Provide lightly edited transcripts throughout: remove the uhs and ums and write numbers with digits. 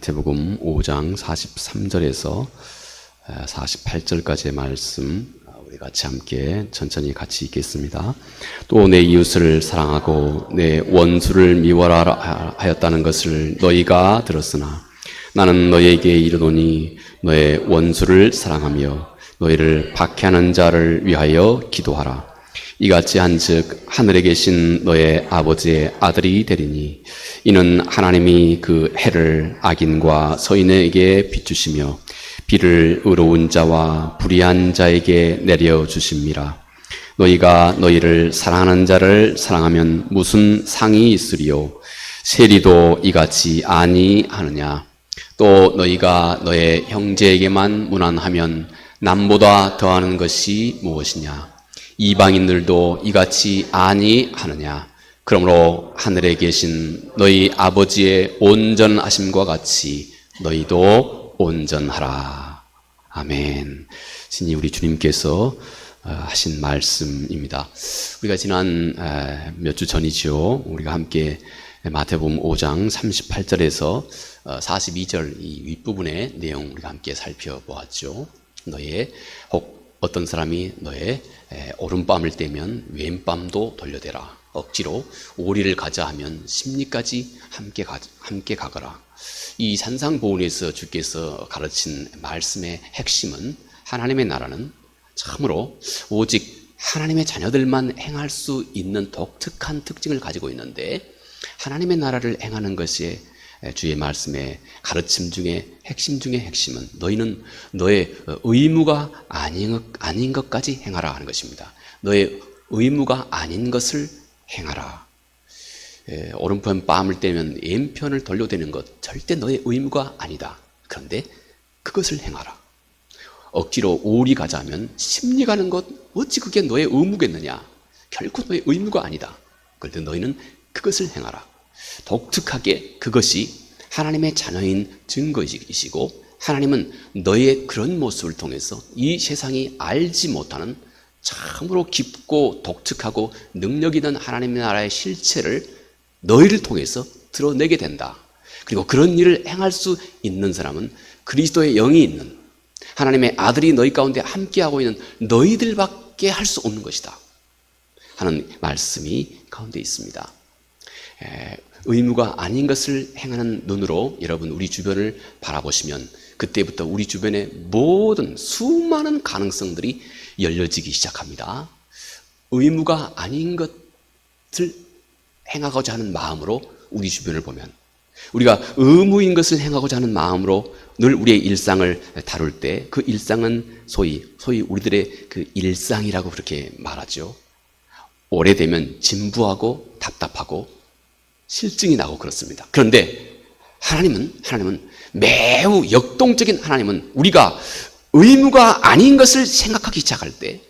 마태복음 5장 43절에서 48절까지의 말씀 우리 같이 함께 천천히 같이 읽겠습니다. 또 내 이웃을 사랑하고 내 원수를 미워하라 하였다는 것을 너희가 들었으나 나는 너희에게 이르노니 너의 원수를 사랑하며 너희를 박해하는 자를 위하여 기도하라. 이같이 한즉 하늘에 계신 너의 아버지의 아들이 되리니 이는 하나님이 그 해를 악인과 서인에게 비추시며 비를 의로운 자와 불의한 자에게 내려주심이라. 너희가 너희를 사랑하는 자를 사랑하면 무슨 상이 있으리요? 세리도 이같이 아니하느냐? 또 너희가 너의 형제에게만 무난하면 남보다 더하는 것이 무엇이냐? 이방인들도 이같이 아니하느냐? 그러므로 하늘에 계신 너희 아버지의 온전하심과 같이 너희도 온전하라. 아멘. 신이 우리 주님께서 하신 말씀입니다. 우리가 지난 몇 주 전이죠. 우리가 함께 마태복음 5장 38절에서 42절 이 윗부분의 내용 우리가 함께 살펴보았죠. 너의 혹 어떤 사람이 너의 오른밤을 떼면 왼밤도 돌려대라. 억지로 오리를 가자 하면 심리까지 함께 가거라. 이 산상보훈에서 주께서 가르친 말씀의 핵심은 하나님의 나라는 참으로 오직 하나님의 자녀들만 행할 수 있는 독특한 특징을 가지고 있는데 하나님의 나라를 행하는 것이 주의 말씀의 가르침 중에 핵심 중의 핵심은 너희는 너의 의무가 아닌 것까지 행하라 하는 것입니다. 너의 의무가 아닌 것을 행하라. 오른편 뺨을 떼면 왼편을 돌려대는 것 절대 너의 의무가 아니다. 그런데 그것을 행하라. 억지로 오리 가자면 심리 가는 것 어찌 그게 너의 의무겠느냐? 결코 너의 의무가 아니다. 그런데 너희는 그것을 행하라. 독특하게 그것이 하나님의 자녀인 증거이시고 하나님은 너의 그런 모습을 통해서 이 세상이 알지 못하는 참으로 깊고 독특하고 능력 있는 하나님의 나라의 실체를 너희를 통해서 드러내게 된다. 그리고 그런 일을 행할 수 있는 사람은 그리스도의 영이 있는 하나님의 아들이 너희 가운데 함께하고 있는 너희들밖에 할 수 없는 것이다 하는 말씀이 가운데 있습니다. 의무가 아닌 것을 행하는 눈으로 여러분 우리 주변을 바라보시면 그때부터 우리 주변의 모든 수많은 가능성들이 열려지기 시작합니다. 의무가 아닌 것을 행하고자 하는 마음으로 우리 주변을 보면 우리가 의무인 것을 행하고자 하는 마음으로 늘 우리의 일상을 다룰 때 그 일상은 소위 우리들의 그 일상이라고 그렇게 말하죠. 오래되면 진부하고 답답하고 실증이 나고 그렇습니다. 그런데 하나님은 매우 역동적인 하나님은 우리가 의무가 아닌 것을 생각하기 시작할 때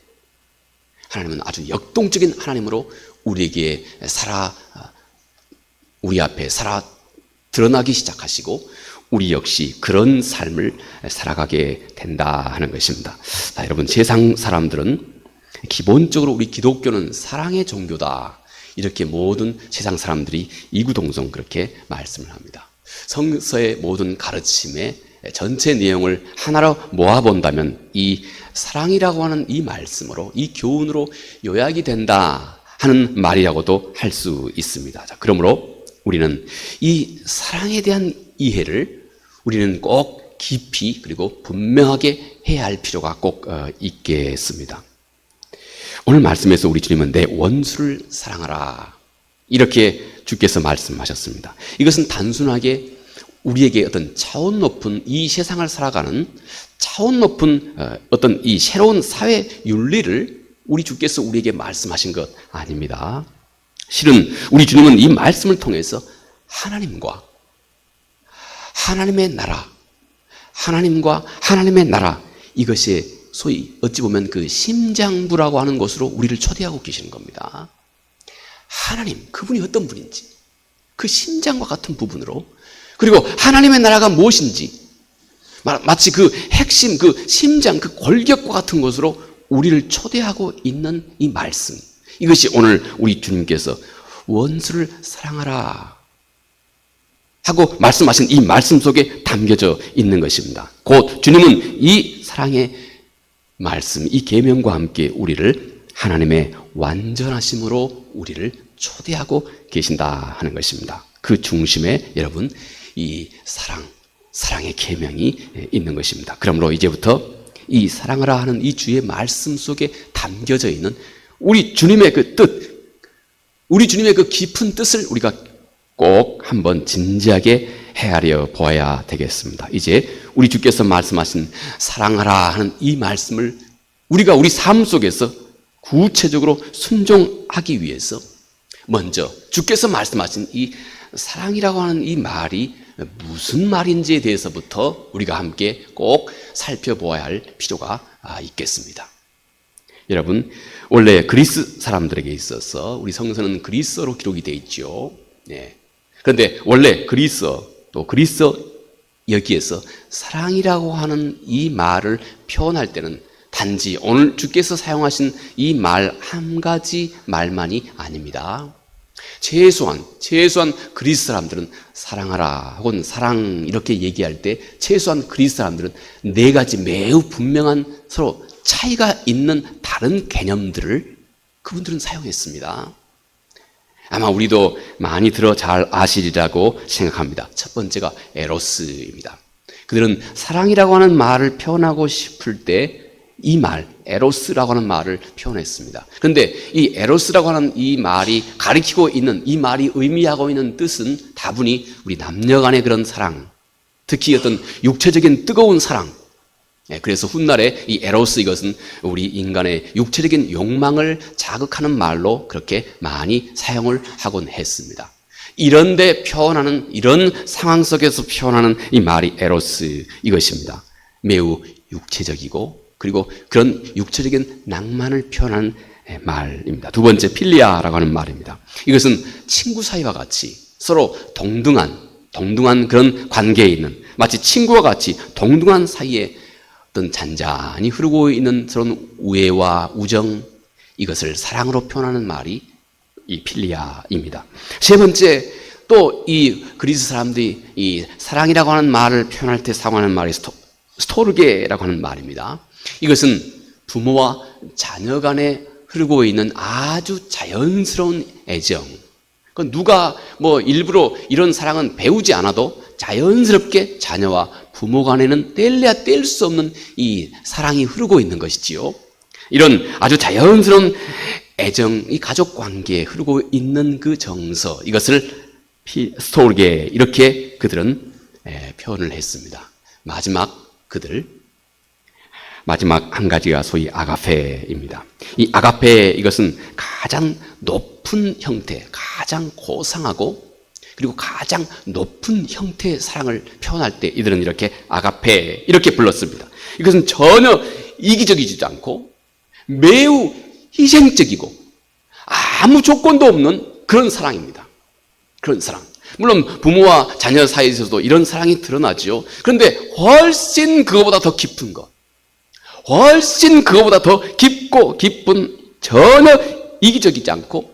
하나님은 아주 역동적인 하나님으로 우리에게 우리 앞에 드러나기 시작하시고 우리 역시 그런 삶을 살아가게 된다 하는 것입니다. 자, 여러분 세상 사람들은 기본적으로 우리 기독교는 사랑의 종교다. 이렇게 모든 세상 사람들이 이구동성 그렇게 말씀을 합니다. 성서의 모든 가르침의 전체 내용을 하나로 모아본다면 이 사랑이라고 하는 이 말씀으로 이 교훈으로 요약이 된다 하는 말이라고도 할 수 있습니다. 자, 그러므로 우리는 이 사랑에 대한 이해를 우리는 꼭 깊이 그리고 분명하게 해야 할 필요가 꼭 있겠습니다. 오늘 말씀에서 우리 주님은 내 원수를 사랑하라 이렇게 주께서 말씀하셨습니다. 이것은 단순하게 우리에게 어떤 차원 높은 이 세상을 살아가는 차원 높은 어떤 이 새로운 사회 윤리를 우리 주께서 우리에게 말씀하신 것 아닙니다. 실은 우리 주님은 이 말씀을 통해서 하나님과 하나님의 나라, 하나님과 하나님의 나라 이것이 소위 어찌 보면 그 심장부라고 하는 곳으로 우리를 초대하고 계시는 겁니다. 하나님, 그분이 어떤 분인지 그 심장과 같은 부분으로 그리고 하나님의 나라가 무엇인지 마치 그 핵심, 그 심장, 그 골격과 같은 곳으로 우리를 초대하고 있는 이 말씀 이것이 오늘 우리 주님께서 원수를 사랑하라 하고 말씀하신 이 말씀 속에 담겨져 있는 것입니다. 곧 주님은 이 사랑의 말씀, 이 계명과 함께 우리를 하나님의 완전하심으로 우리를 초대하고 계신다 하는 것입니다. 그 중심에 여러분 이 사랑의 계명이 있는 것입니다. 그러므로 이제부터 이 사랑하라 하는 이 주의 말씀 속에 담겨져 있는 우리 주님의 그 뜻, 우리 주님의 그 깊은 뜻을 우리가 꼭 한번 진지하게 헤아려 보아야 되겠습니다. 이제 우리 주께서 말씀하신 사랑하라 하는 이 말씀을 우리가 우리 삶 속에서 구체적으로 순종하기 위해서 먼저 주께서 말씀하신 이 사랑이라고 하는 이 말이 무슨 말인지에 대해서부터 우리가 함께 꼭 살펴보아야 할 필요가 있겠습니다. 여러분, 원래 그리스 사람들에게 있어서 우리 성서는 그리스어로 기록이 되어 있죠. 네. 그런데 원래 그리스어 여기에서 사랑이라고 하는 이 말을 표현할 때는 단지 오늘 주께서 사용하신 이 말 한 가지 말만이 아닙니다. 최소한 그리스 사람들은 사랑하라 혹은 사랑 이렇게 얘기할 때 최소한 그리스 사람들은 네 가지 매우 분명한 서로 차이가 있는 다른 개념들을 그분들은 사용했습니다. 아마 우리도 많이 들어 잘 아시리라고 생각합니다. 첫 번째가 에로스입니다. 그들은 사랑이라고 하는 말을 표현하고 싶을 때 이 말, 에로스라고 하는 말을 표현했습니다. 그런데 이 에로스라고 하는 이 말이 가리키고 있는, 이 말이 의미하고 있는 뜻은 다분히 우리 남녀 간의 그런 사랑, 특히 어떤 육체적인 뜨거운 사랑. 그래서 훗날에 이 에로스, 이것은 우리 인간의 육체적인 욕망을 자극하는 말로 그렇게 많이 사용을 하곤 했습니다. 이런데 표현하는, 이런 상황 속에서 표현하는 이 말이 에로스 이것입니다. 매우 육체적이고 그리고 그런 육체적인 낭만을 표현하는 말입니다. 두 번째, 필리아라고 하는 말입니다. 이것은 친구 사이와 같이 서로 동등한 그런 관계에 있는, 마치 친구와 같이 동등한 사이에 어떤 잔잔히 흐르고 있는 그런 우애와 우정, 이것을 사랑으로 표현하는 말이 이 필리아입니다. 세 번째, 또 이 그리스 사람들이 이 사랑이라고 하는 말을 표현할 때 사용하는 말이 스토르게라고 하는 말입니다. 이것은 부모와 자녀 간에 흐르고 있는 아주 자연스러운 애정. 누가 뭐 일부러 이런 사랑은 배우지 않아도 자연스럽게 자녀와 부모 간에는 뗄래야 뗄 수 없는 이 사랑이 흐르고 있는 것이지요. 이런 아주 자연스러운 애정이 가족 관계에 흐르고 있는 그 정서, 이것을 스토르게 이렇게 그들은 표현을 했습니다. 마지막 한 가지가 소위 아가페입니다. 이 아가페, 이것은 가장 높은 형태, 가장 고상하고 그리고 가장 높은 형태의 사랑을 표현할 때 이들은 이렇게 아가페 이렇게 불렀습니다. 이것은 전혀 이기적이지도 않고 매우 희생적이고 아무 조건도 없는 그런 사랑입니다. 그런 사랑. 물론 부모와 자녀 사이에서도 이런 사랑이 드러나죠. 그런데 훨씬 그거보다 더 깊은 것, 훨씬 그거보다 더 깊고 깊은, 전혀 이기적이지 않고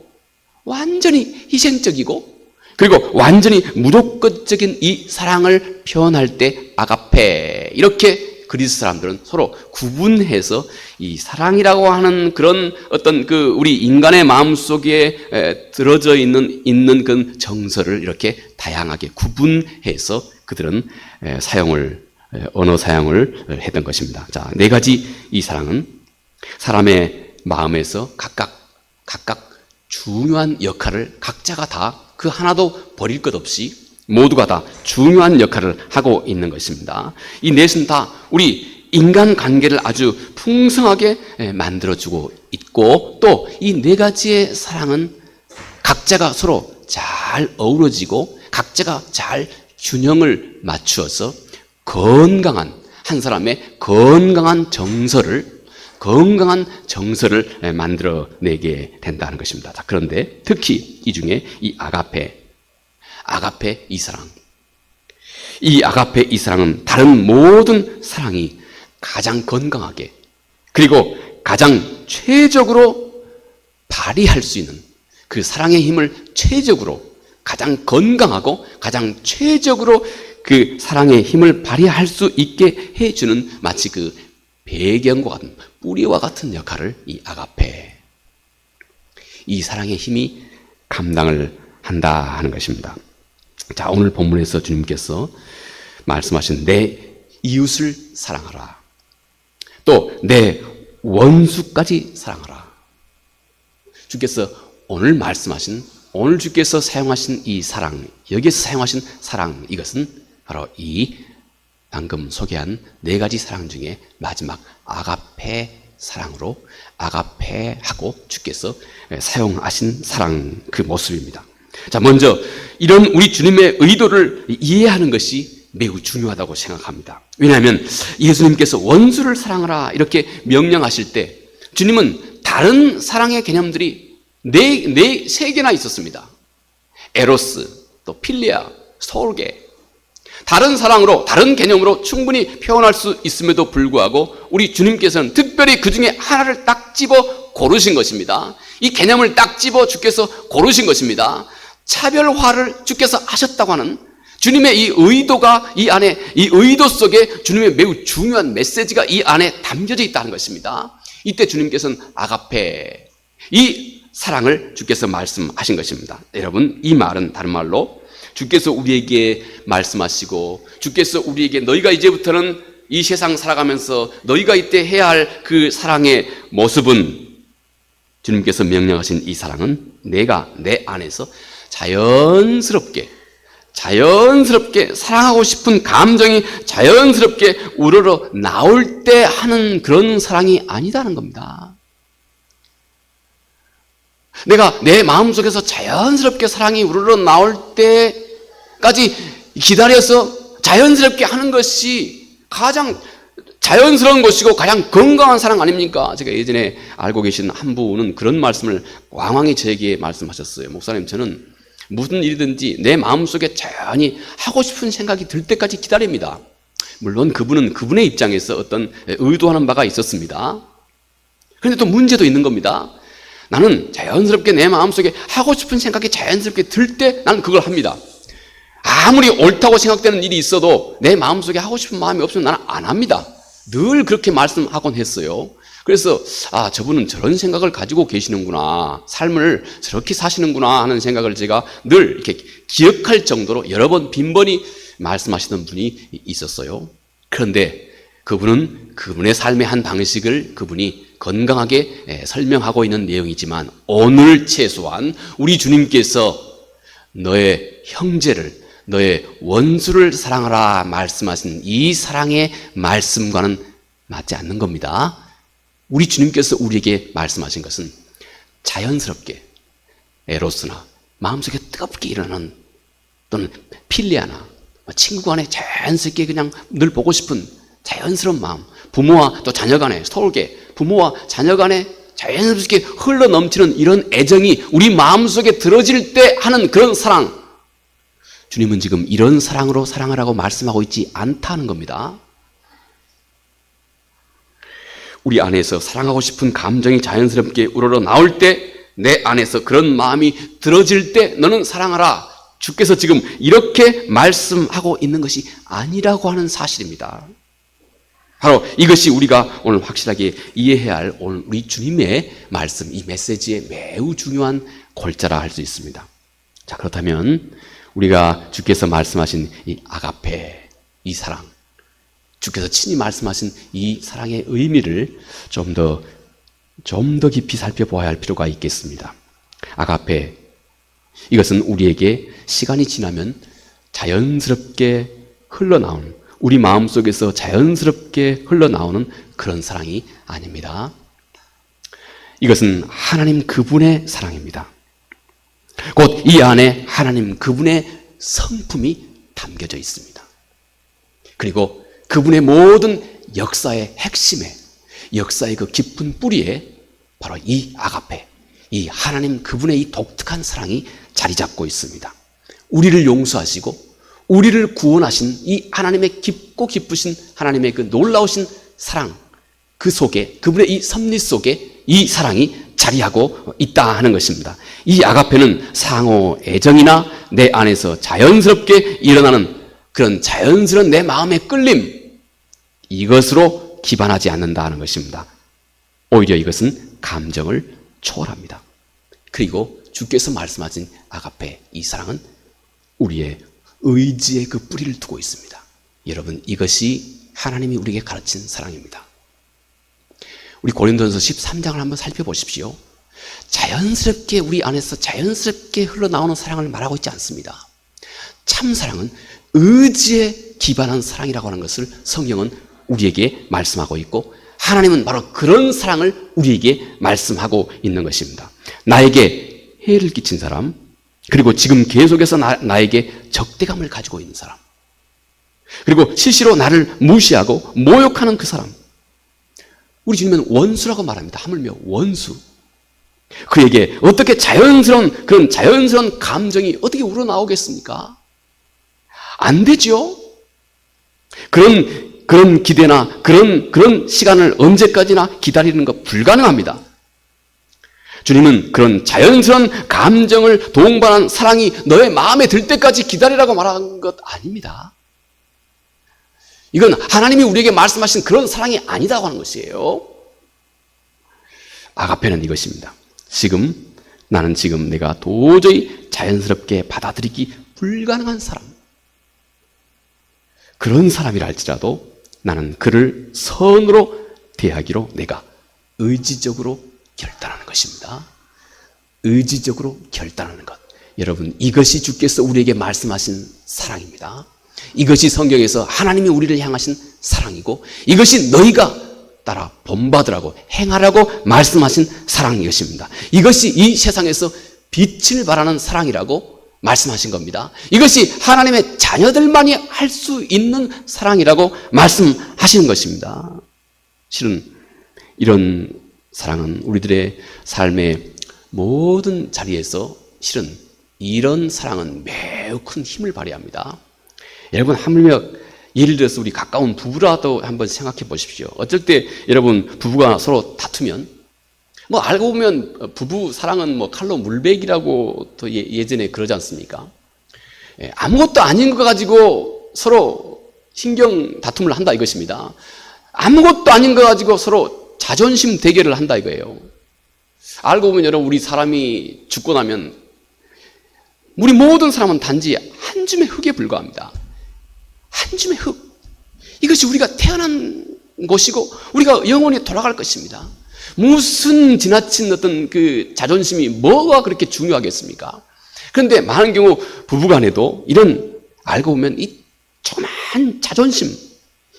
완전히 희생적이고 그리고 완전히 무조건적인 이 사랑을 표현할 때 아가페, 이렇게 그리스 사람들은 서로 구분해서 이 사랑이라고 하는 그런 어떤 그 우리 인간의 마음속에 들어져 있는 그 정서를 이렇게 다양하게 구분해서 그들은 언어 사용을 했던 것입니다. 자, 네 가지 이 사랑은 사람의 마음에서 각각 중요한 역할을 각자가 다 그 하나도 버릴 것 없이 모두가 다 중요한 역할을 하고 있는 것입니다. 이 넷은 다 우리 인간 관계를 아주 풍성하게 만들어주고 있고 또 이 네 가지의 사랑은 각자가 서로 잘 어우러지고 각자가 잘 균형을 맞추어서 건강한 한 사람의 건강한 정서를 만들어내게 된다는 것입니다. 자, 그런데 특히 이 중에 이 아가페 이 사랑, 이 아가페 이 사랑은 다른 모든 사랑이 가장 건강하게 그리고 가장 최적으로 발휘할 수 있는 그 사랑의 힘을 최적으로 가장 건강하고 가장 최적으로 그 사랑의 힘을 발휘할 수 있게 해주는 마치 그 배경과 같은 뿌리와 같은 역할을 이 아가페, 이 사랑의 힘이 감당을 한다 하는 것입니다. 자, 오늘 본문에서 주님께서 말씀하신 내 이웃을 사랑하라, 또 내 원수까지 사랑하라. 주께서 오늘 말씀하신, 오늘 주께서 사용하신 이 사랑, 여기에서 사용하신 사랑, 이것은 바로 이 방금 소개한 네 가지 사랑 중에 마지막 아가페 사랑으로, 아가페하고 주께서 사용하신 사랑, 그 모습입니다. 자, 먼저 이런 우리 주님의 의도를 이해하는 것이 매우 중요하다고 생각합니다. 왜냐하면 예수님께서 원수를 사랑하라 이렇게 명령하실 때 주님은 다른 사랑의 개념들이 세 개나 있었습니다. 에로스, 또 필리아, 스토르게. 다른 사랑으로, 다른 개념으로 충분히 표현할 수 있음에도 불구하고 우리 주님께서는 특별히 그 중에 하나를 딱 집어 고르신 것입니다. 이 개념을 딱 집어 주께서 고르신 것입니다. 차별화를 주께서 하셨다고 하는 주님의 이 의도가 이 안에, 이 의도 속에 주님의 매우 중요한 메시지가 이 안에 담겨져 있다는 것입니다. 이때 주님께서는 아가페, 이 사랑을 주께서 말씀하신 것입니다. 여러분, 이 말은 다른 말로 주께서 우리에게 말씀하시고 주께서 우리에게 너희가 이제부터는 이 세상 살아가면서 너희가 이때 해야 할 그 사랑의 모습은, 주님께서 명령하신 이 사랑은 내가 내 안에서 자연스럽게 사랑하고 싶은 감정이 자연스럽게 우러러 나올 때 하는 그런 사랑이 아니다는 겁니다. 내가 내 마음속에서 자연스럽게 사랑이 우러러 나올 때까지 기다려서 자연스럽게 하는 것이 가장 자연스러운 것이고 가장 건강한 사랑 아닙니까? 제가 예전에 알고 계신 한 분은 그런 말씀을 왕왕히 저에게 말씀하셨어요. 목사님, 저는 무슨 일이든지 내 마음속에 자연히 하고 싶은 생각이 들 때까지 기다립니다. 물론 그분은 그분의 입장에서 어떤 의도하는 바가 있었습니다. 그런데 또 문제도 있는 겁니다. 나는 자연스럽게 내 마음속에 하고 싶은 생각이 자연스럽게 들 때 나는 그걸 합니다. 아무리 옳다고 생각되는 일이 있어도 내 마음속에 하고 싶은 마음이 없으면 나는 안 합니다. 늘 그렇게 말씀하곤 했어요. 그래서 저분은 저런 생각을 가지고 계시는구나, 삶을 저렇게 사시는구나 하는 생각을 제가 늘 이렇게 기억할 정도로 여러 번 빈번히 말씀하시던 분이 있었어요. 그런데 그분은 그분의 삶의 한 방식을 그분이 건강하게 설명하고 있는 내용이지만, 오늘 최소한 우리 주님께서 너의 형제를, 너의 원수를 사랑하라 말씀하신 이 사랑의 말씀과는 맞지 않는 겁니다. 우리 주님께서 우리에게 말씀하신 것은 자연스럽게 에로스나 마음속에 뜨겁게 일어나는, 또는 필리아나 친구 간에 자연스럽게 그냥 늘 보고 싶은 자연스러운 마음, 부모와 또 자녀 간에 스토르게, 부모와 자녀 간에 자연스럽게 흘러 넘치는 이런 애정이 우리 마음속에 들어질 때 하는 그런 사랑, 주님은 지금 이런 사랑으로 사랑하라고 말씀하고 있지 않다는 겁니다. 우리 안에서 사랑하고 싶은 감정이 자연스럽게 우러러 나올 때, 내 안에서 그런 마음이 들어질 때 너는 사랑하라, 주께서 지금 이렇게 말씀하고 있는 것이 아니라고 하는 사실입니다. 바로 이것이 우리가 오늘 확실하게 이해해야 할 오늘 우리 주님의 말씀, 이 메시지의 매우 중요한 골자라 할 수 있습니다. 자, 그렇다면 우리가 주께서 말씀하신 이 아가페, 이 사랑, 주께서 친히 말씀하신 이 사랑의 의미를 좀 더 깊이 살펴보아야 할 필요가 있겠습니다. 아가페, 이것은 우리에게 시간이 지나면 자연스럽게 흘러나오는, 우리 마음속에서 자연스럽게 흘러나오는 그런 사랑이 아닙니다. 이것은 하나님 그분의 사랑입니다. 곧 이 안에 하나님 그분의 성품이 담겨져 있습니다. 그리고 그분의 모든 역사의 핵심에, 역사의 그 깊은 뿌리에 바로 이 아가페, 이 하나님 그분의 이 독특한 사랑이 자리 잡고 있습니다. 우리를 용서하시고 우리를 구원하신 이 하나님의 깊고 기쁘신 하나님의 그 놀라우신 사랑, 그 속에, 그분의 이 섭리 속에 이 사랑이 자리하고 있다 하는 것입니다. 이 아가페는 상호 애정이나 내 안에서 자연스럽게 일어나는 그런 자연스러운 내 마음의 끌림, 이것으로 기반하지 않는다 하는 것입니다. 오히려 이것은 감정을 초월합니다. 그리고 주께서 말씀하신 아가페, 이 사랑은 우리의 의지의 그 뿌리를 두고 있습니다. 여러분, 이것이 하나님이 우리에게 가르친 사랑입니다. 우리 고린도전서 13장을 한번 살펴보십시오. 자연스럽게 우리 안에서 자연스럽게 흘러나오는 사랑을 말하고 있지 않습니다. 참 사랑은 의지에 기반한 사랑이라고 하는 것을 성경은 우리에게 말씀하고 있고, 하나님은 바로 그런 사랑을 우리에게 말씀하고 있는 것입니다. 나에게 해를 끼친 사람, 그리고 지금 계속해서 나에게 적대감을 가지고 있는 사람, 그리고 실시로 나를 무시하고 모욕하는 그 사람, 우리 주님은 원수라고 말합니다. 하물며 원수. 그에게 어떻게 그런 자연스러운 감정이 어떻게 우러나오겠습니까? 안 되죠. 그런 기대나 그런 시간을 언제까지나 기다리는 것 불가능합니다. 주님은 그런 자연스러운 감정을 동반한 사랑이 너의 마음에 들 때까지 기다리라고 말한 것 아닙니다. 이건 하나님이 우리에게 말씀하신 그런 사랑이 아니다고 하는 것이에요. 아가페는 이것입니다. 나는 지금 내가 도저히 자연스럽게 받아들이기 불가능한 사람, 그런 사람이라 할지라도 나는 그를 선으로 대하기로 내가 의지적으로 결단하는 것입니다. 의지적으로 결단하는 것. 여러분, 이것이 주께서 우리에게 말씀하신 사랑입니다. 이것이 성경에서 하나님이 우리를 향하신 사랑이고, 이것이 너희가 따라 본받으라고 행하라고 말씀하신 사랑인 것입니다. 이것이 이 세상에서 빛을 발하는 사랑이라고 말씀하신 겁니다. 이것이 하나님의 자녀들만이 할 수 있는 사랑이라고 말씀하시는 것입니다. 실은 이런 사랑은 우리들의 삶의 모든 자리에서 실은 이런 사랑은 매우 큰 힘을 발휘합니다. 여러분, 하물며 예를 들어서 우리 가까운 부부라도 한번 생각해 보십시오. 어쩔 때 여러분 부부가 서로 다투면 알고 보면 부부 사랑은 칼로 물베기라고 또 예전에 그러지 않습니까? 아무것도 아닌 거 가지고 서로 신경 다툼을 한다 이것입니다. 아무것도 아닌 거 가지고 서로 자존심 대결을 한다 이거예요. 알고 보면 여러분, 우리 사람이 죽고 나면 우리 모든 사람은 단지 한 줌의 흙에 불과합니다. 한 줌의 흙. 이것이 우리가 태어난 곳이고 우리가 영원히 돌아갈 것입니다. 무슨 지나친 어떤 그 자존심이 뭐가 그렇게 중요하겠습니까? 그런데 많은 경우 부부간에도 이런, 알고 보면 이 조그만 자존심,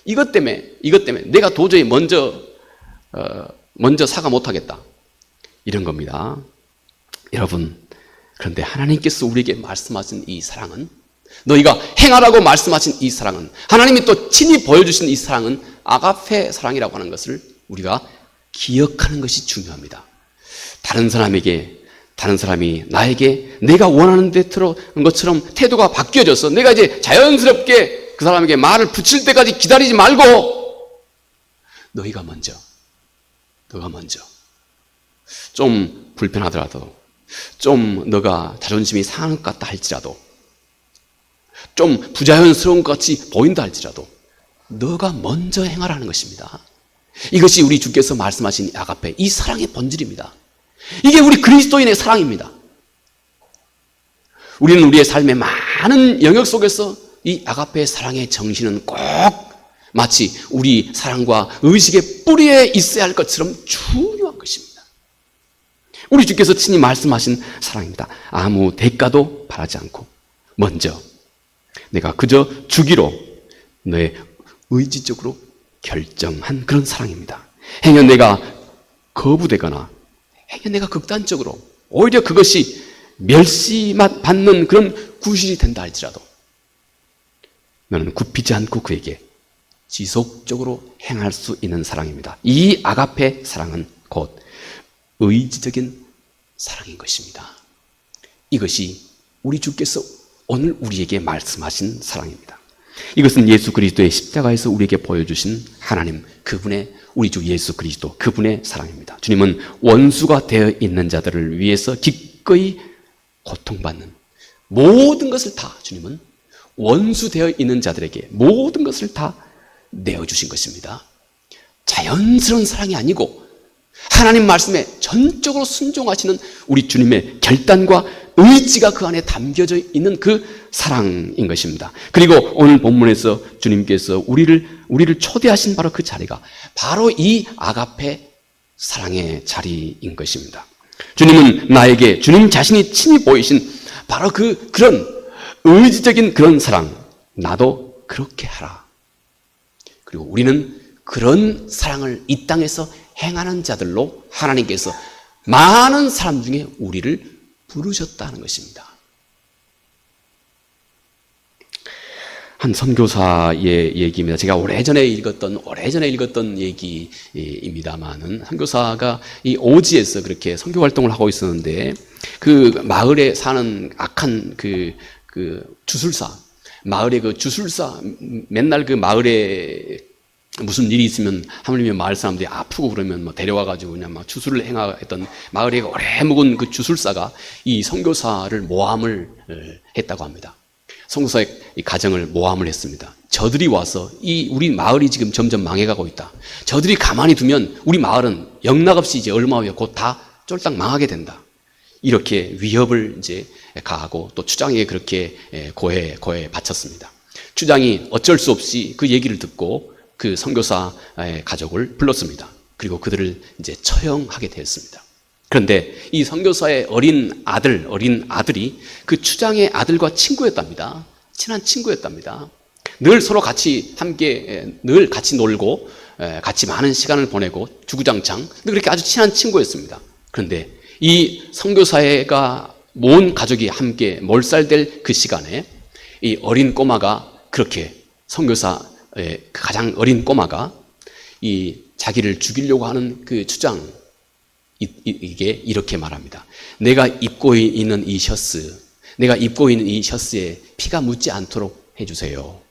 이것 때문에 내가 도저히 먼저 사과 못하겠다, 이런 겁니다. 여러분, 그런데 하나님께서 우리에게 말씀하신 이 사랑은, 너희가 행하라고 말씀하신 이 사랑은, 하나님이 또 친히 보여주신 이 사랑은 아가페 사랑이라고 하는 것을 우리가 기억하는 것이 중요합니다. 다른 사람이 나에게 내가 원하는 대로 것처럼 태도가 바뀌어져서 내가 이제 자연스럽게 그 사람에게 말을 붙일 때까지 기다리지 말고, 너가 먼저 좀 불편하더라도, 좀 너가 자존심이 상할 것 같다 할지라도, 좀 부자연스러운 것 같이 보인다 할지라도 너가 먼저 행하라는 것입니다. 이것이 우리 주께서 말씀하신 아가페, 이 사랑의 본질입니다. 이게 우리 그리스도인의 사랑입니다. 우리는 우리의 삶의 많은 영역 속에서 이 아가페의 사랑의 정신은 꼭 마치 우리 사랑과 의식의 뿌리에 있어야 할 것처럼 중요한 것입니다. 우리 주께서 친히 말씀하신 사랑입니다. 아무 대가도 바라지 않고 먼저 내가 그저 주기로 너의 의지적으로 결정한 그런 사랑입니다. 행여 내가 거부되거나 행여 내가 극단적으로 오히려 그것이 멸시받는 그런 구실이 된다 할지라도 너는 굽히지 않고 그에게 지속적으로 행할 수 있는 사랑입니다. 이 아가페 사랑은 곧 의지적인 사랑인 것입니다. 이것이 우리 주께서 오늘 우리에게 말씀하신 사랑입니다. 이것은 예수 그리스도의 십자가에서 우리에게 보여주신 하나님, 그분의 우리 주 예수 그리스도 그분의 사랑입니다. 주님은 원수가 되어 있는 자들을 위해서 기꺼이 고통받는 모든 것을 다 주님은 원수 되어 있는 자들에게 모든 것을 다 내어주신 것입니다. 자연스러운 사랑이 아니고 하나님 말씀에 전적으로 순종하시는 우리 주님의 결단과 의지가 그 안에 담겨져 있는 그 사랑인 것입니다. 그리고 오늘 본문에서 주님께서 우리를 초대하신 바로 그 자리가 바로 이 아가페 사랑의 자리인 것입니다. 주님은 나에게 주님 자신이 친히 보이신 바로 그런 의지적인 그런 사랑, 나도 그렇게 하라. 그리고 우리는 그런 사랑을 이 땅에서 행하는 자들로 하나님께서 많은 사람 중에 우리를 부르셨다는 것입니다. 한 선교사의 얘기입니다. 제가 오래전에 읽었던 얘기입니다만은, 선교사가 이 오지에서 그렇게 선교 활동을 하고 있었는데, 그 마을에 사는 악한 그 주술사, 마을의 그 주술사, 맨날 그 마을에 무슨 일이 있으면 하물며 마을 사람들이 아프고 그러면 뭐 데려와가지고 그냥 막 주술을 행하였던 마을에 오래 묵은 그 주술사가 이 선교사를 모함을 했다고 합니다. 선교사의 이 가정을 모함을 했습니다. 저들이 와서 우리 마을이 지금 점점 망해가고 있다. 저들이 가만히 두면 우리 마을은 영락없이 이제 얼마 후에 곧 다 쫄딱 망하게 된다. 이렇게 위협을 이제 가하고 또 추장에게 그렇게 고해 바쳤습니다. 추장이 어쩔 수 없이 그 얘기를 듣고 그 선교사의 가족을 불렀습니다. 그리고 그들을 이제 처형하게 되었습니다. 그런데 이 선교사의 어린 아들이 그 추장의 아들과 친구였답니다. 친한 친구였답니다. 늘 서로 같이 함께 늘 같이 놀고 같이 많은 시간을 보내고 주구장창 그렇게 아주 친한 친구였습니다. 그런데 이 선교사가 온 가족이 함께 몰살될 그 시간에 이 어린 꼬마가 그렇게 선교사의 가장 어린 꼬마가 이 자기를 죽이려고 하는 그 추장 이게 이렇게 말합니다. 내가 입고 있는 이 셔츠에 피가 묻지 않도록 해주세요.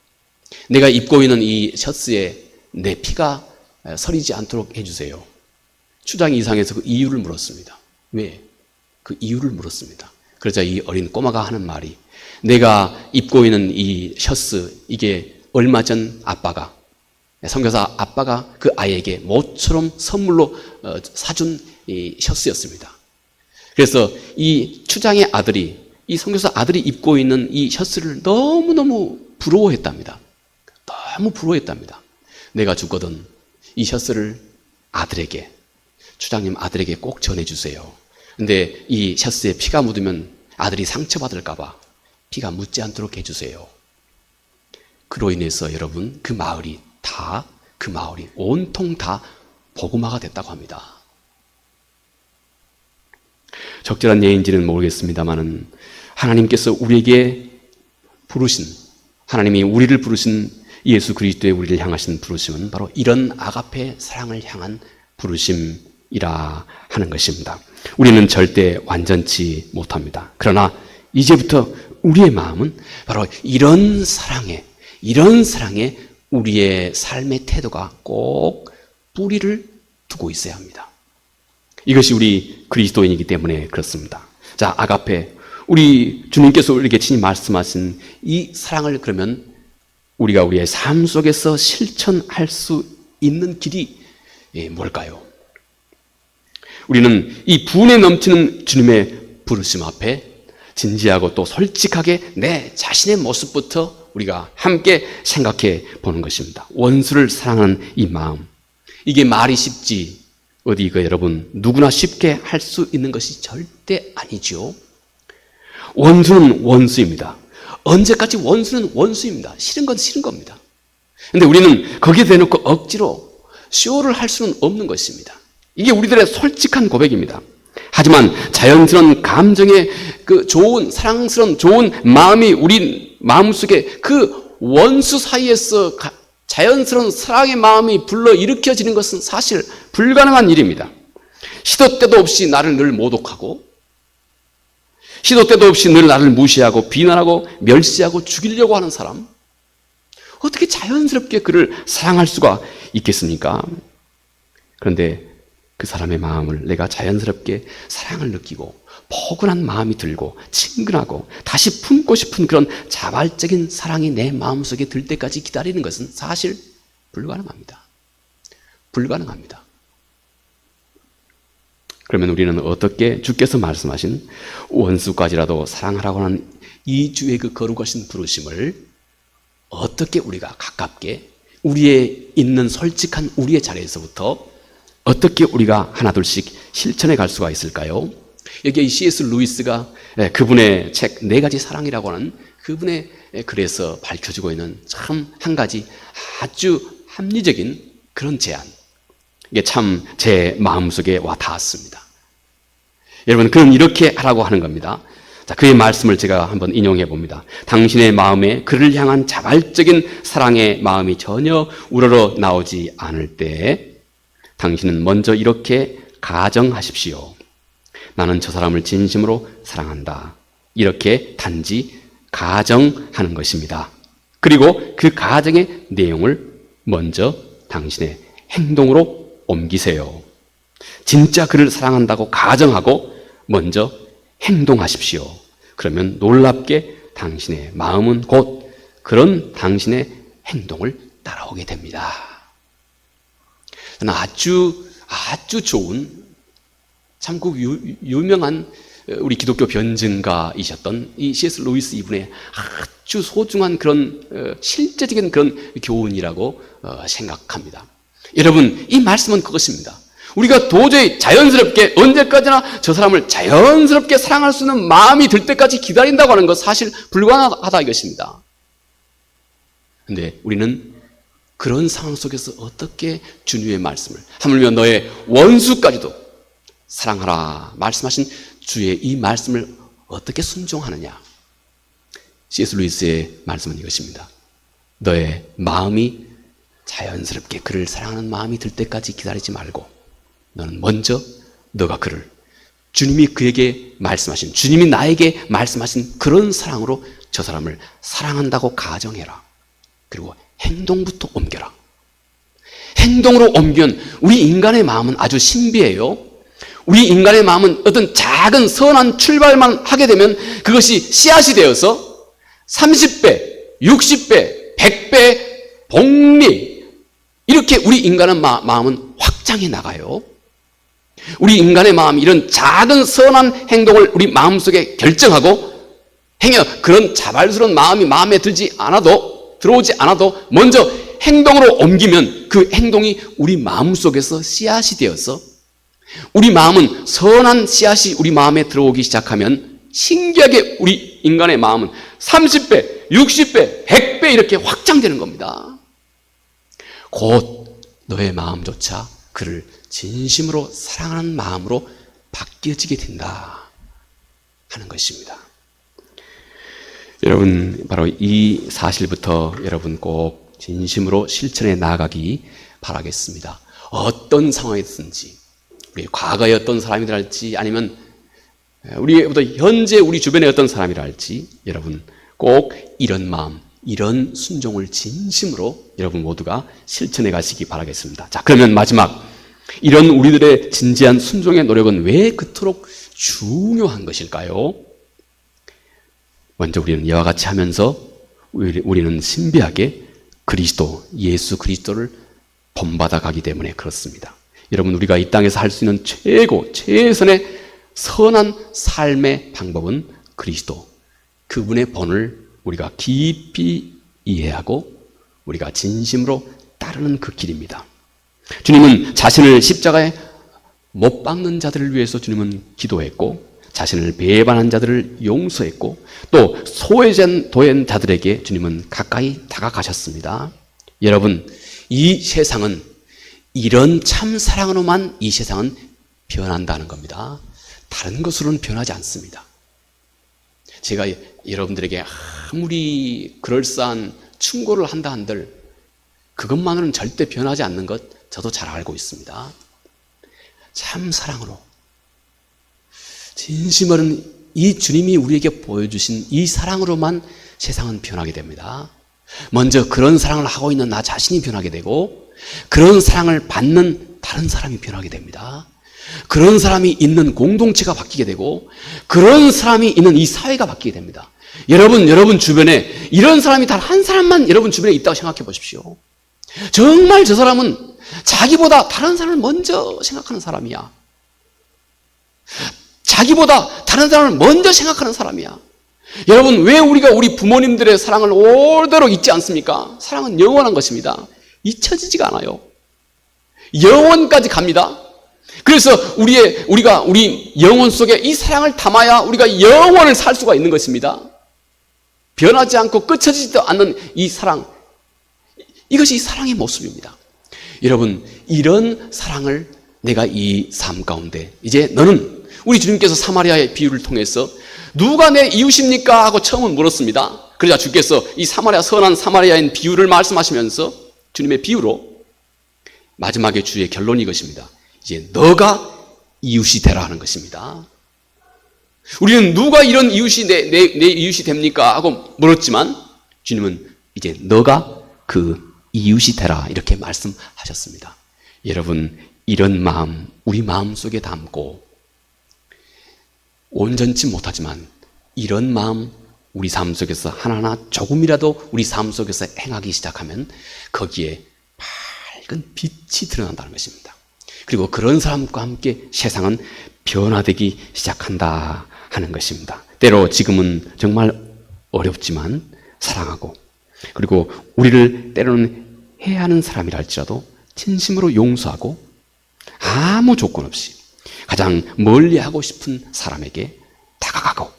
내가 입고 있는 이 셔츠에 내 피가 서리지 않도록 해주세요. 추장이 이상해서 그 이유를 물었습니다. 왜? 그 이유를 물었습니다. 그러자 이 어린 꼬마가 하는 말이, 내가 입고 있는 이 셔츠, 이게 얼마 전 선교사 아빠가 그 아이에게 모처럼 선물로 사준 이 셔츠였습니다. 그래서 이 추장의 아들이, 이 선교사 아들이 입고 있는 이 셔츠를 너무너무 부러워했답니다. 너무 부러워했답니다. 내가 죽거든 이 셔츠를 추장님 아들에게 꼭 전해주세요. 근데 이 셔츠에 피가 묻으면 아들이 상처받을까봐 피가 묻지 않도록 해주세요. 그로 인해서 여러분, 그 마을이 온통 다 복음화가 됐다고 합니다. 적절한 예인지는 모르겠습니다만은 하나님께서 우리에게 하나님이 우리를 부르신 예수 그리스도의 우리를 향하신 부르심은 바로 이런 아가페 사랑을 향한 부르심이라 하는 것입니다. 우리는 절대 완전치 못합니다. 그러나 이제부터 우리의 마음은 바로 이런 사랑에 우리의 삶의 태도가 꼭 뿌리를 두고 있어야 합니다. 이것이 우리 그리스도인이기 때문에 그렇습니다. 자, 아가페, 우리 주님께서 우리에게 친히 말씀하신 이 사랑을 그러면 우리가 우리의 삶 속에서 실천할 수 있는 길이 뭘까요? 우리는 이 분에 넘치는 주님의 부르심 앞에 진지하고 또 솔직하게 내 자신의 모습부터 우리가 함께 생각해 보는 것입니다. 원수를 사랑하는 이 마음, 이게 말이 쉽지 여러분 누구나 쉽게 할 수 있는 것이 절대 아니죠. 원수는 원수입니다. 언제까지 원수는 원수입니다. 싫은 건 싫은 겁니다. 그런데 우리는 거기에 대놓고 억지로 쇼를 할 수는 없는 것입니다. 이게 우리들의 솔직한 고백입니다. 하지만 자연스러운 감정의 그 사랑스러운 좋은 마음이 우리 마음속에 그 원수 사이에서 자연스러운 사랑의 마음이 불러일으켜지는 것은 사실 불가능한 일입니다. 시도 때도 없이 나를 늘 모독하고, 시도 때도 없이 늘 나를 무시하고 비난하고 멸시하고 죽이려고 하는 사람, 어떻게 자연스럽게 그를 사랑할 수가 있겠습니까? 그런데 그 사람의 마음을 내가 자연스럽게 사랑을 느끼고 포근한 마음이 들고 친근하고 다시 품고 싶은 그런 자발적인 사랑이 내 마음속에 들 때까지 기다리는 것은 사실 불가능합니다. 불가능합니다. 그러면 우리는 어떻게 주께서 말씀하신 원수까지라도 사랑하라고 하는 이 주의 그 거룩하신 부르심을 어떻게 우리가 가깝게 우리의 있는 솔직한 우리의 자리에서부터 어떻게 우리가 하나둘씩 실천해 갈 수가 있을까요? 여기 이 C.S. 루이스가 그분의 책 네 가지 사랑이라고 하는 그분의 글에서 밝혀주고 있는 참 한 가지 아주 합리적인 그런 제안, 이게 참 제 마음속에 와 닿았습니다. 여러분, 그는 이렇게 하라고 하는 겁니다. 자, 그의 말씀을 제가 한번 인용해 봅니다. 당신의 마음에 그를 향한 자발적인 사랑의 마음이 전혀 우러러 나오지 않을 때 당신은 먼저 이렇게 가정하십시오. 나는 저 사람을 진심으로 사랑한다. 이렇게 단지 가정하는 것입니다. 그리고 그 가정의 내용을 먼저 당신의 행동으로 옮기세요. 진짜 그를 사랑한다고 가정하고 먼저 행동하십시오. 그러면 놀랍게 당신의 마음은 곧 그런 당신의 행동을 따라오게 됩니다. 저는 아주 좋은 참 그 유명한 우리 기독교 변증가이셨던 이 C.S. 루이스 이분의 아주 소중한 그런 실제적인 그런 교훈이라고 생각합니다. 여러분, 이 말씀은 그것입니다. 우리가 도저히 자연스럽게 언제까지나 저 사람을 자연스럽게 사랑할 수 있는 마음이 들 때까지 기다린다고 하는 것 사실 불가능하다 이것입니다. 그런데 우리는 그런 상황 속에서 어떻게 주님의 말씀을, 하물며 너의 원수까지도 사랑하라 말씀하신 주의 이 말씀을 어떻게 순종하느냐? C.S. 루이스의 말씀은 이것입니다. 너의 마음이 자연스럽게 그를 사랑하는 마음이 들 때까지 기다리지 말고 너는 먼저 너가 그를, 주님이 그에게 말씀하신, 주님이 나에게 말씀하신 그런 사랑으로 저 사람을 사랑한다고 가정해라. 그리고 행동부터 옮겨라. 행동으로 옮기면 우리 인간의 마음은 아주 신비해요. 우리 인간의 마음은 어떤 작은 선한 출발만 하게 되면 그것이 씨앗이 되어서 30배, 60배, 100배, 복리, 이렇게 우리 인간의 마음은 확장해 나가요. 우리 인간의 마음, 이런 작은 선한 행동을 우리 마음속에 결정하고 행여 그런 자발스러운 마음이 마음에 들어오지 않아도 먼저 행동으로 옮기면 그 행동이 우리 마음속에서 씨앗이 되어서 우리 마음은 선한 씨앗이 우리 마음에 들어오기 시작하면 신기하게 우리 인간의 마음은 30배, 60배, 100배 이렇게 확장되는 겁니다. 곧 너의 마음조차 그를 진심으로 사랑하는 마음으로 바뀌어지게 된다 하는 것입니다. 여러분, 바로 이 사실부터 여러분 꼭 진심으로 실천해 나가기 바라겠습니다. 어떤 상황이든지, 우리 과거의 어떤 사람이라 할지 아니면 우리보다 현재 우리 주변의 어떤 사람이라 할지 여러분 꼭 이런 마음, 이런 순종을 진심으로 여러분 모두가 실천해 가시기 바라겠습니다. 자, 그러면 마지막, 이런 우리들의 진지한 순종의 노력은 왜 그토록 중요한 것일까요? 먼저 우리는 이와 같이 하면서 우리는 신비하게 예수 그리스도를 본받아 가기 때문에 그렇습니다. 여러분, 우리가 이 땅에서 할 수 있는 최선의 선한 삶의 방법은 그리스도, 그분의 본을 우리가 깊이 이해하고 우리가 진심으로 따르는 그 길입니다. 주님은 자신을 십자가에 못 박는 자들을 위해서 주님은 기도했고, 자신을 배반한 자들을 용서했고, 또 소외된 자들에게 주님은 가까이 다가가셨습니다. 여러분, 이 세상은 이런 참 사랑으로만 이 세상은 변한다는 겁니다. 다른 것으로는 변하지 않습니다. 제가 여러분들에게 아무리 그럴싸한 충고를 한다 한들 그것만으로는 절대 변하지 않는 것 저도 잘 알고 있습니다. 참 사랑으로, 진심으로는 이 주님이 우리에게 보여주신 이 사랑으로만 세상은 변하게 됩니다. 먼저 그런 사랑을 하고 있는 나 자신이 변하게 되고, 그런 사랑을 받는 다른 사람이 변하게 됩니다. 그런 사람이 있는 공동체가 바뀌게 되고 그런 사람이 있는 이 사회가 바뀌게 됩니다. 여러분 주변에 이런 사람이 단 한 사람만 여러분 주변에 있다고 생각해 보십시오. 정말 저 사람은 자기보다 다른 사람을 먼저 생각하는 사람이야. 자기보다 다른 사람을 먼저 생각하는 사람이야. 여러분, 왜 우리가 우리 부모님들의 사랑을 오래도록 잊지 않습니까? 사랑은 영원한 것입니다. 잊혀지지가 않아요. 영원까지 갑니다. 그래서 우리가 우리 영혼 속에 이 사랑을 담아야 우리가 영원을 살 수가 있는 것입니다. 변하지 않고 끝쳐지지도 않는 이 사랑, 이것이 사랑의 모습입니다. 여러분, 이런 사랑을 내가 이 삶 가운데, 이제 너는, 우리 주님께서 사마리아의 비유를 통해서 누가 내 이웃입니까? 하고 처음은 물었습니다. 그러자 주께서 이 선한 사마리아인 비유를 말씀하시면서 주님의 비유로 마지막에 주의 결론이 이것입니다. 이제 너가 이웃이 되라 하는 것입니다. 우리는 누가 이런 이웃이 내 이웃이 됩니까? 하고 물었지만 주님은 이제 너가 그 이웃이 되라 이렇게 말씀하셨습니다. 여러분, 이런 마음 우리 마음속에 담고 온전치 못하지만 이런 마음 우리 삶 속에서 하나하나 조금이라도 우리 삶 속에서 행하기 시작하면 거기에 밝은 빛이 드러난다는 것입니다. 그리고 그런 사람과 함께 세상은 변화되기 시작한다 하는 것입니다. 때로 지금은 정말 어렵지만 사랑하고, 그리고 우리를 때로는 해하는 사람이라 할지라도 진심으로 용서하고 아무 조건 없이 가장 멀리하고 싶은 사람에게 다가가고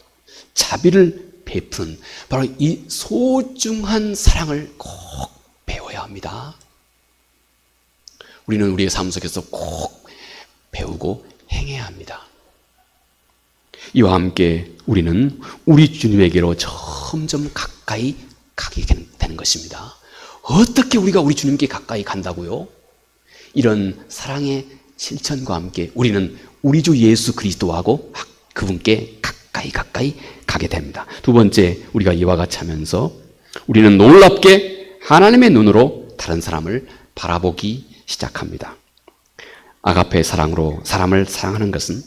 자비를 베푸는 바로 이 소중한 사랑을 꼭 배워야 합니다. 우리는 우리의 삶 속에서 꼭 배우고 행해야 합니다. 이와 함께 우리는 우리 주님에게로 점점 가까이 가게 되는 것입니다. 어떻게 우리가 우리 주님께 가까이 간다고요? 이런 사랑의 실천과 함께 우리는 우리 주 예수 그리스도하고 그분께 가까이 가게 됩니다. 두 번째, 우리가 이와 같이 하면서 우리는 놀랍게 하나님의 눈으로 다른 사람을 바라보기 시작합니다. 아가페 사랑으로 사람을 사랑하는 것은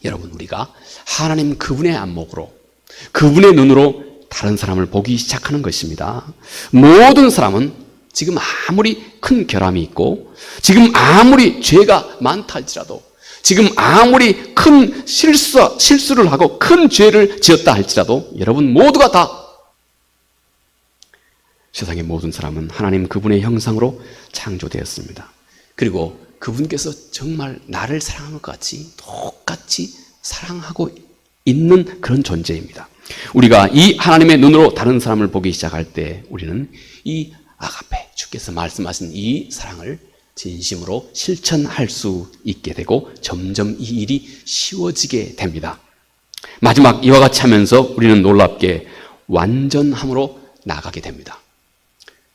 여러분, 우리가 하나님 그분의 안목으로, 그분의 눈으로 다른 사람을 보기 시작하는 것입니다. 모든 사람은 지금 아무리 큰 결함이 있고, 지금 아무리 죄가 많다 할지라도, 지금 아무리 큰 실수를 하고 큰 죄를 지었다 할지라도 여러분 모두가 다, 세상의 모든 사람은 하나님 그분의 형상으로 창조되었습니다. 그리고 그분께서 정말 나를 사랑하는 것 같이 똑같이 사랑하고 있는 그런 존재입니다. 우리가 이 하나님의 눈으로 다른 사람을 보기 시작할 때 우리는 이 아가페, 주께서 말씀하신 이 사랑을 진심으로 실천할 수 있게 되고 점점 이 일이 쉬워지게 됩니다. 마지막 이와 같이 하면서 우리는 놀랍게 완전함으로 나아가게 됩니다.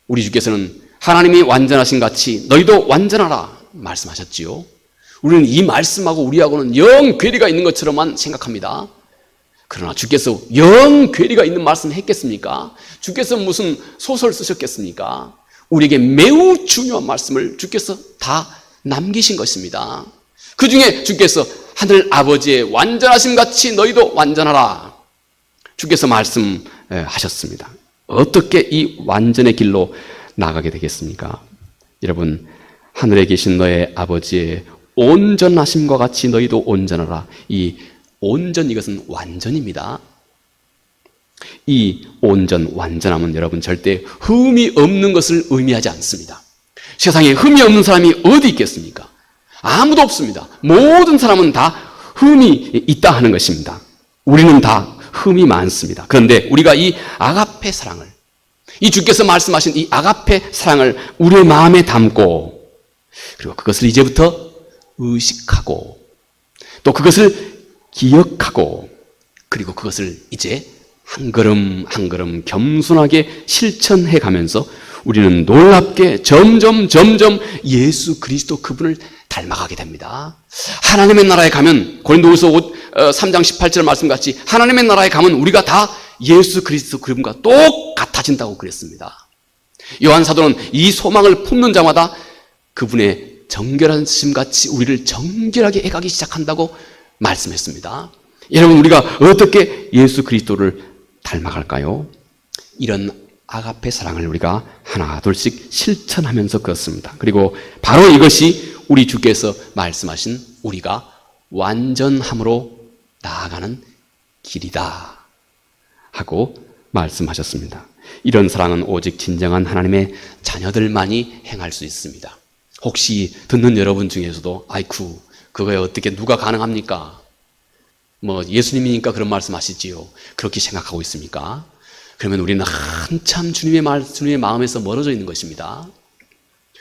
우리 주께서는 하나님이 완전하신 같이 너희도 완전하라 말씀하셨지요. 우리는 이 말씀하고 우리하고는 영 괴리가 있는 것처럼만 생각합니다. 그러나 주께서 영 괴리가 있는 말씀 했겠습니까? 주께서 무슨 소설 쓰셨겠습니까? 우리에게 매우 중요한 말씀을 주께서 다 남기신 것입니다. 그 중에 주께서 하늘 아버지의 완전하심 같이 너희도 완전하라, 주께서 말씀하셨습니다. 어떻게 이 완전의 길로 나가게 되겠습니까? 여러분, 하늘에 계신 너의 아버지의 온전하심과 같이 너희도 온전하라. 이 온전, 이것은 완전입니다. 이 온전, 완전함은 여러분 절대 흠이 없는 것을 의미하지 않습니다. 세상에 흠이 없는 사람이 어디 있겠습니까? 아무도 없습니다. 모든 사람은 다 흠이 있다 하는 것입니다. 우리는 다 흠이 많습니다. 그런데 우리가 이 아가페 사랑을, 이 주께서 말씀하신 이 아가페 사랑을 우리의 마음에 담고, 그리고 그것을 이제부터 의식하고, 또 그것을 기억하고, 그리고 그것을 이제 한 걸음 한 걸음 겸손하게 실천해 가면서 우리는 놀랍게 점점 예수 그리스도 그분을 닮아가게 됩니다. 하나님의 나라에 가면, 고린도후서 3장 18절 말씀같이 하나님의 나라에 가면 우리가 다 예수 그리스도 그분과 똑같아진다고 그랬습니다. 요한 사도는 이 소망을 품는 자마다 그분의 정결하심 같이 우리를 정결하게 해가기 시작한다고 말씀했습니다. 여러분, 우리가 어떻게 예수 그리스도를 닮아갈까요? 이런 아가페 사랑을 우리가 하나 둘씩 실천하면서 그렇습니다. 그리고 바로 이것이 우리 주께서 말씀하신 우리가 완전함으로 나아가는 길이다 하고 말씀하셨습니다. 이런 사랑은 오직 진정한 하나님의 자녀들만이 행할 수 있습니다. 혹시 듣는 여러분 중에서도 아이쿠 그거에 어떻게 누가 가능합니까? 예수님이니까 그런 말씀 하시지요. 그렇게 생각하고 있습니까? 그러면 우리는 한참 주님의 마음에서 멀어져 있는 것입니다.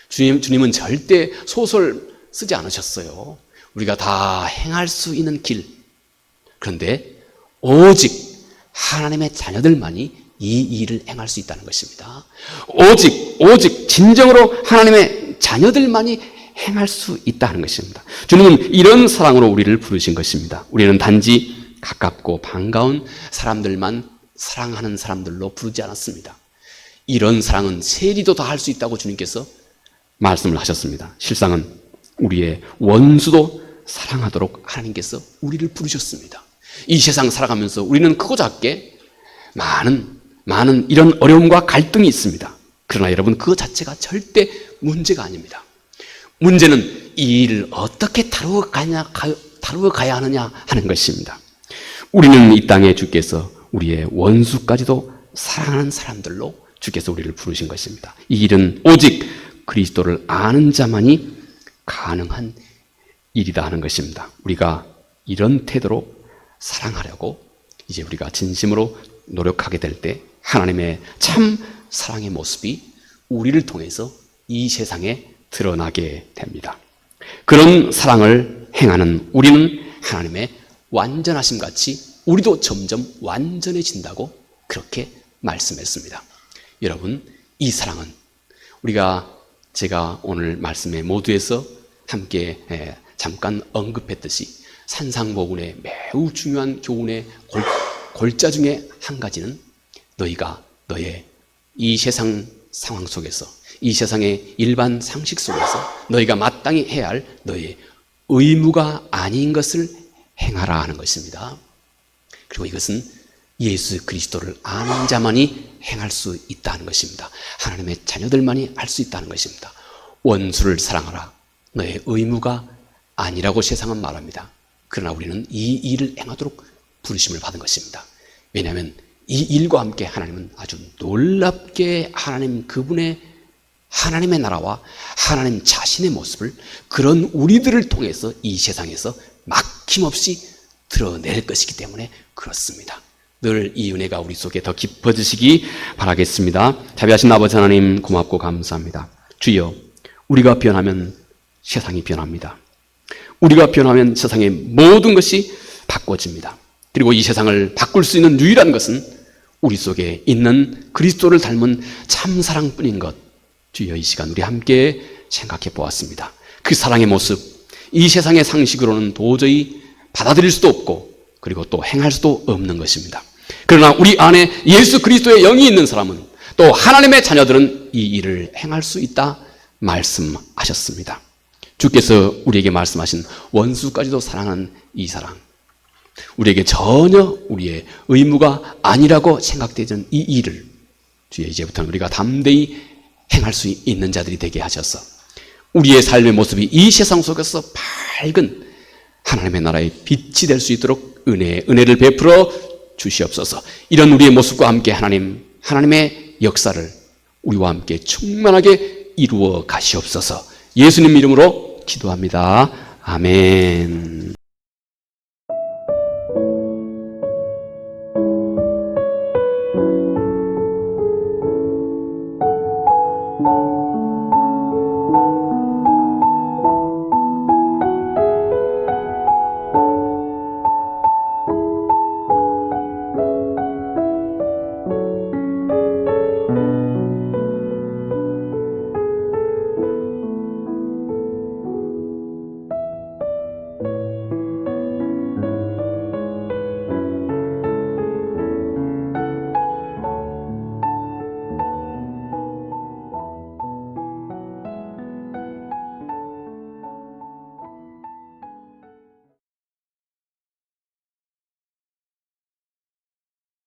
주님은 절대 소설 쓰지 않으셨어요. 우리가 다 행할 수 있는 길. 그런데 오직 하나님의 자녀들만이 이 일을 행할 수 있다는 것입니다. 오직 진정으로 하나님의 자녀들만이 행할 수 있다는 것입니다. 주님은 이런 사랑으로 우리를 부르신 것입니다. 우리는 단지 가깝고 반가운 사람들만 사랑하는 사람들로 부르지 않았습니다. 이런 사랑은 세리도 다 할 수 있다고 주님께서 말씀을 하셨습니다. 실상은 우리의 원수도 사랑하도록 하나님께서 우리를 부르셨습니다. 이 세상 살아가면서 우리는 크고 작게 많은 이런 어려움과 갈등이 있습니다. 그러나 여러분, 그것 자체가 절대 문제가 아닙니다. 문제는 이 일을 어떻게 다루어 가야 하느냐 하는 것입니다. 우리는 이 땅에 주께서 우리의 원수까지도 사랑하는 사람들로 주께서 우리를 부르신 것입니다. 이 일은 오직 그리스도를 아는 자만이 가능한 일이다 하는 것입니다. 우리가 이런 태도로 사랑하려고 이제 우리가 진심으로 노력하게 될 때 하나님의 참 사랑의 모습이 우리를 통해서 이 세상에 드러나게 됩니다. 그런 사랑을 행하는 우리는 하나님의 완전하심 같이 우리도 점점 완전해진다고 그렇게 말씀했습니다. 여러분, 이 사랑은 제가 오늘 말씀의 모두에서 함께 잠깐 언급했듯이 산상보훈의 매우 중요한 교훈의 골자 중에 한 가지는 너희가 너의 이 세상 상황 속에서, 이 세상의 일반 상식 속에서 너희가 마땅히 해야 할 너의 의무가 아닌 것을 행하라 하는 것입니다. 그리고 이것은 예수 그리스도를 아는 자만이 행할 수 있다는 것입니다. 하나님의 자녀들만이 할 수 있다는 것입니다. 원수를 사랑하라. 너의 의무가 아니라고 세상은 말합니다. 그러나 우리는 이 일을 행하도록 부르심을 받은 것입니다. 왜냐하면 이 일과 함께 하나님은 아주 놀랍게 하나님의 나라와 하나님 자신의 모습을 그런 우리들을 통해서 이 세상에서 막힘없이 드러낼 것이기 때문에 그렇습니다. 늘 이 은혜가 우리 속에 더 깊어지시기 바라겠습니다. 자비하신 아버지 하나님, 고맙고 감사합니다. 주여, 우리가 변하면 세상이 변합니다. 우리가 변하면 세상의 모든 것이 바꿔집니다. 그리고 이 세상을 바꿀 수 있는 유일한 것은 우리 속에 있는 그리스도를 닮은 참사랑뿐인 것, 주여 이 시간 우리 함께 생각해 보았습니다. 그 사랑의 모습, 이 세상의 상식으로는 도저히 받아들일 수도 없고 그리고 또 행할 수도 없는 것입니다. 그러나 우리 안에 예수 그리스도의 영이 있는 사람은, 또 하나님의 자녀들은 이 일을 행할 수 있다 말씀하셨습니다. 주께서 우리에게 말씀하신 원수까지도 사랑하는 이 사랑, 우리에게 전혀 우리의 의무가 아니라고 생각되던 이 일을 주여 이제부터는 우리가 담대히 행할 수 있는 자들이 되게 하셔서 우리의 삶의 모습이 이 세상 속에서 밝은 하나님의 나라의 빛이 될 수 있도록 은혜를 베풀어 주시옵소서. 이런 우리의 모습과 함께 하나님의 역사를 우리와 함께 충만하게 이루어 가시옵소서. 예수님 이름으로 기도합니다. 아멘.